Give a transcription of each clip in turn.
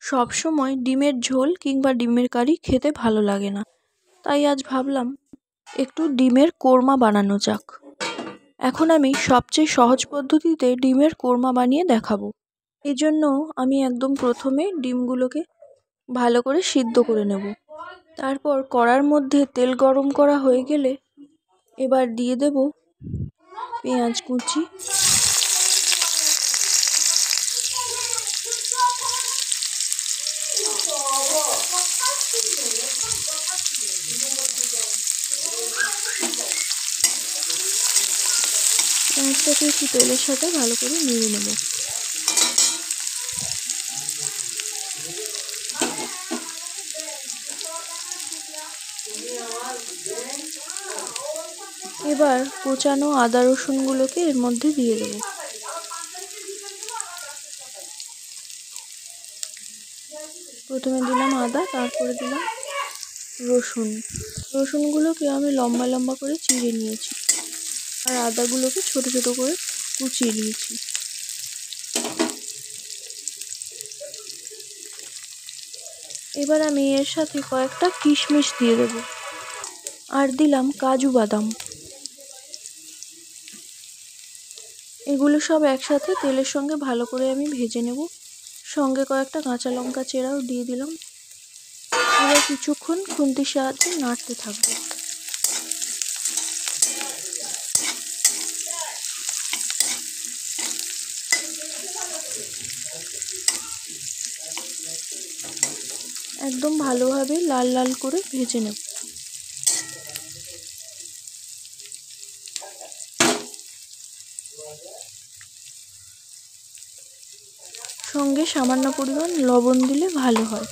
সব সময় ডিমের ঝোল কিংবা ডিমের কারি খেতে ভালো লাগে না, তাই আজ ভাবলাম একটু ডিমের কোরমা বানানো যাক। এখন আমি সবচেয়ে সহজ পদ্ধতিতে ডিমের কোরমা বানিয়ে দেখাবো। এজন্য আমি একদম প্রথমে ডিমগুলোকে ভালো করে সিদ্ধ করে নেব। তারপর কড়ার মধ্যে তেল গরম করা হয়ে গেলে এবার দিয়ে দেব পেঁয়াজ কুচি, পেঁয়াজটাকে একটু তেলের সাথে ভালো করে নেড়ে নেব। এবার কোচানো আদা রসুনগুলোকে এর মধ্যে দিয়ে দেব। প্রথমে দিলাম আদা, তারপরে দিলাম রসুন। রসুনগুলোকে আমি লম্বা লম্বা করে চিড়ে নিয়েছি, আর আদাগুলোকে ছোট ছোট করে কুচিয়ে নিয়েছি। এবার আমি এর সাথে কয়েকটা কিশমিশ দিয়ে দেব, আর দিলাম কাজু বাদাম। এগুলো সব একসাথে তেলের সঙ্গে ভালো করে আমি ভেজে নেব। সঙ্গে কয়েকটা কাঁচা লঙ্কা চেরাও দিয়ে দিলাম। এবার কিছুক্ষণ খুন্তির সাহায্যে নাড়তে থাকবো। একদম ভালোভাবে লাল লাল করে ভেজে নেব। সঙ্গে সামান্য পরিমাণ লবণ দিলে ভালো হয়।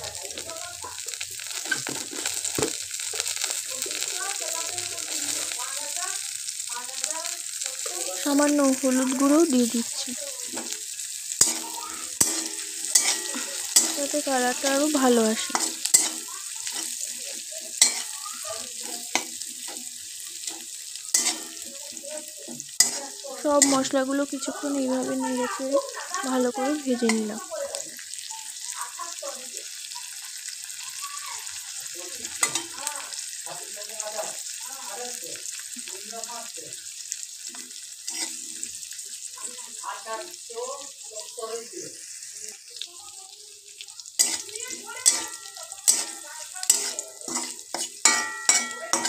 সামান্য হলুদ গুঁড়োও দিয়ে দিচ্ছি, যাতে কালারটা আরো ভালো আসে। সব মশলাগুলো কিছুক্ষণ এইভাবে নেড়ে চেড়ে ভালো করে ভেজে নিলাম।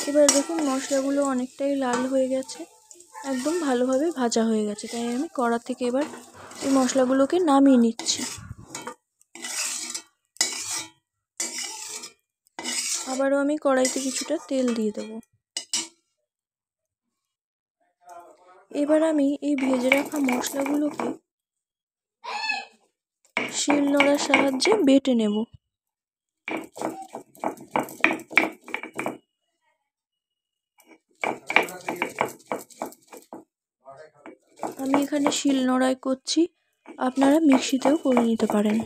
এবার দেখুন মশলাগুলো অনেকটাই লাল হয়ে গেছে, একদম ভালোভাবে ভাজা হয়ে গেছে। তাই আমি কড়া থেকে এবার এই মশলাগুলোকে নামিয়ে নিচ্ছি। আবারও আমি কড়াইতে কিছুটা তেল দিয়ে দেবো। এবার আমি এই ভেজে রাখা মশলাগুলোকে শিলনোড়ার সাহায্যে বেটে নেব। আমি এখানে শিলনোড়ায় করছি, আপনারা মিক্সিতেও করে নিতে পারেন।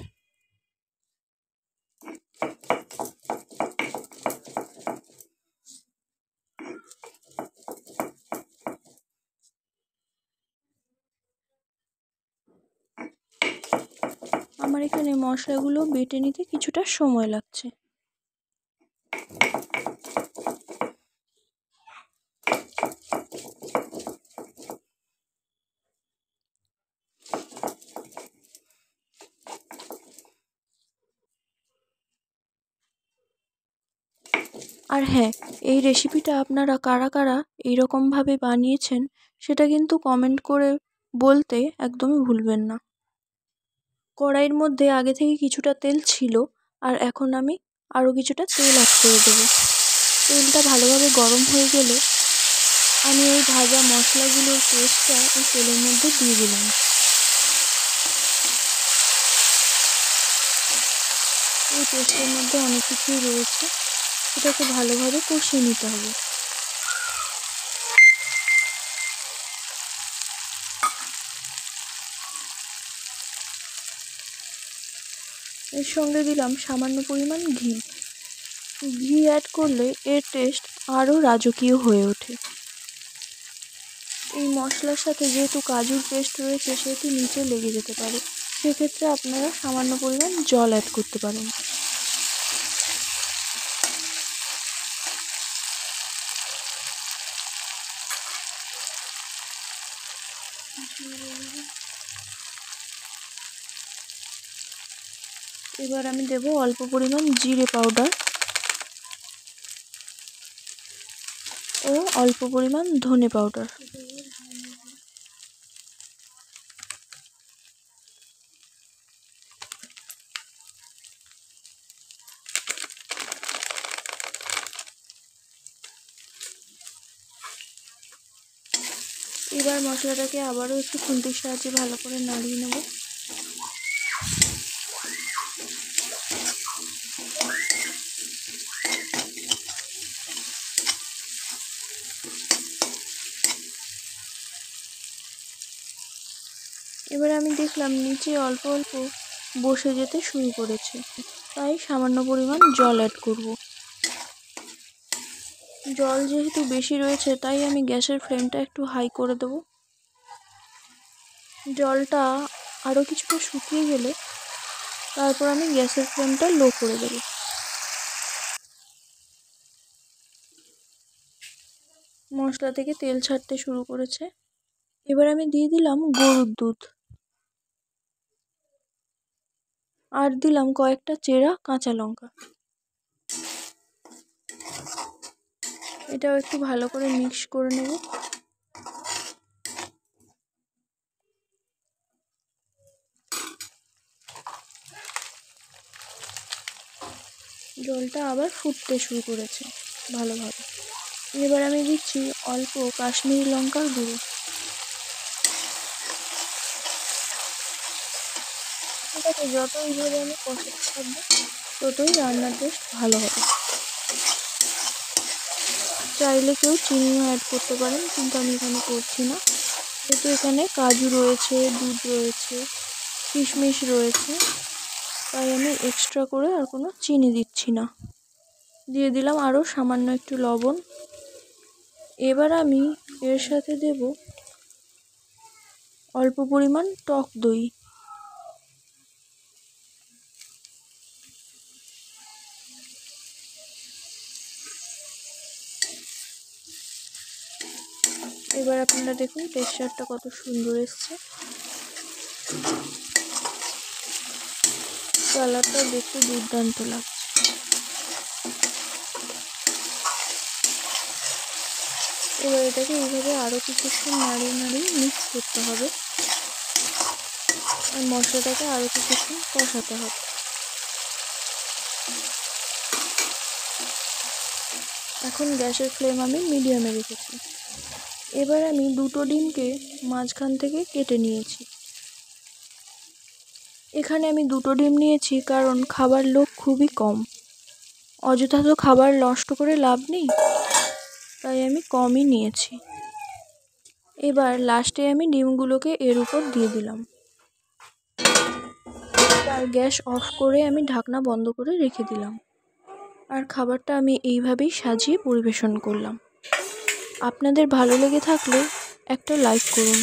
আমার এখানে মশলাগুলো বেটে নিতে কিছুটা সময় লাগছে। আর হ্যাঁ, এই রেসিপিটা আপনারা কারা কারা এইরকমভাবে বানিয়েছেন সেটা কিন্তু কমেন্ট করে বলতে একদমই ভুলবেন না। কড়াইয়ের মধ্যে আগে থেকে কিছুটা তেল ছিল, আর এখন আমি আরও কিছুটা তেল অ্যাড করে দেব। তেলটা ভালোভাবে গরম হয়ে গেলে আমি ওই ভাজা মশলাগুলোর পেস্টটা এই তেলের মধ্যে দিয়ে দিলাম। এই পেস্টের মধ্যে অনেক কিছুই রয়েছে, এটাকে ভালোভাবে কষিয়ে নিতে হবে। এর সঙ্গে দিলাম সামান্য পরিমাণ ঘি। ঘি অ্যাড করলে এর টেস্ট আরও রাজকীয় হয়ে ওঠে। এই মশলার সাথে যেহেতু কাজুর পেস্ট রয়েছে, সেহেতু নিচে লেগে যেতে পারে, সেক্ষেত্রে আপনারা সামান্য পরিমাণ জল অ্যাড করতে পারেন। এবার আমি দেব অল্প পরিমাণ জিরে পাউডার ও অল্প পরিমাণ ধনে পাউডার। এবার মশলাটাকে আবারও একটু খুন্তির সাহায্যে ভালো করে নাড়িয়ে নেব। এবার আমি দেখলাম নিচে অল্প অল্প বসে যেতে শুরু করেছে, তাই সামান্য পরিমাণ জল অ্যাড করব। জল যেহেতু বেশি রয়েছে তাই আমি গ্যাসের ফ্লেমটা একটু হাই করে দেব। জলটা আরও কিছুটা শুকিয়ে গেলে তারপর আমি গ্যাসের ফ্লেমটা লো করে দেব। মশলা থেকে তেল ছাড়তে শুরু করেছে। এবার আমি দিয়ে দিলাম গরুর দুধ আর দিলাম কয়েকটা চেরা কাঁচা লঙ্কা। এটাও একটু ভালো করে মিক্স করে নেব। জলটা আবার ফুটতে শুরু করেছে ভালোভাবে। এবার আমি দিচ্ছি অল্প কাশ্মীরি লঙ্কার গুঁড়ো। এটাকে যতই ধরে আমি কষাতে থাকবো ততই রান্নার টেস্ট ভালো হবে। চাইলে কেউ চিনিও অ্যাড করতে পারেন, কিন্তু আমি এখানে করছি না, যেহেতু এখানে কাজু রয়েছে, দুধ রয়েছে, কিশমিশ রয়েছে, তাই আমি এক্সট্রা করে আর কোনো চিনি দিচ্ছি না। দিয়ে দিলাম আরও সামান্য একটু লবণ। এবার আমি এর সাথে দেব অল্প পরিমাণ টক দই। এবার আপনারা দেখুন টেক্সচারটা কত সুন্দর এসছে, কালারটা দেখতে দুর্দান্ত লাগছে। এবার এটাকে এইভাবে আরও কিছুক্ষণ নাড়িয়ে নাড়িয়ে মিক্স করতে হবে আর মশলাটাকে আরও কিছুক্ষণ কষাতে হবে। এখন গ্যাসের ফ্লেম আমি মিডিয়ামে রেখেছি। এবার আমি দুটো ডিমকে মাঝখান থেকে কেটে নিয়েছি। এখানে আমি দুটো ডিম নিয়েছি কারণ খাবার লোক খুবই কম, অযথা তো খাবার নষ্ট করে লাভ নেই, তাই আমি কমই নিয়েছি। এবার লাস্টে আমি ডিমগুলোকে এর উপর দিয়ে দিলাম আর গ্যাস অফ করে আমি ঢাকনা বন্ধ করে রেখে দিলাম। আর খাবারটা আমি এইভাবেই সাজিয়ে পরিবেশন করলাম। আপনাদের ভালো লেগে থাকলে একটা লাইক করুন।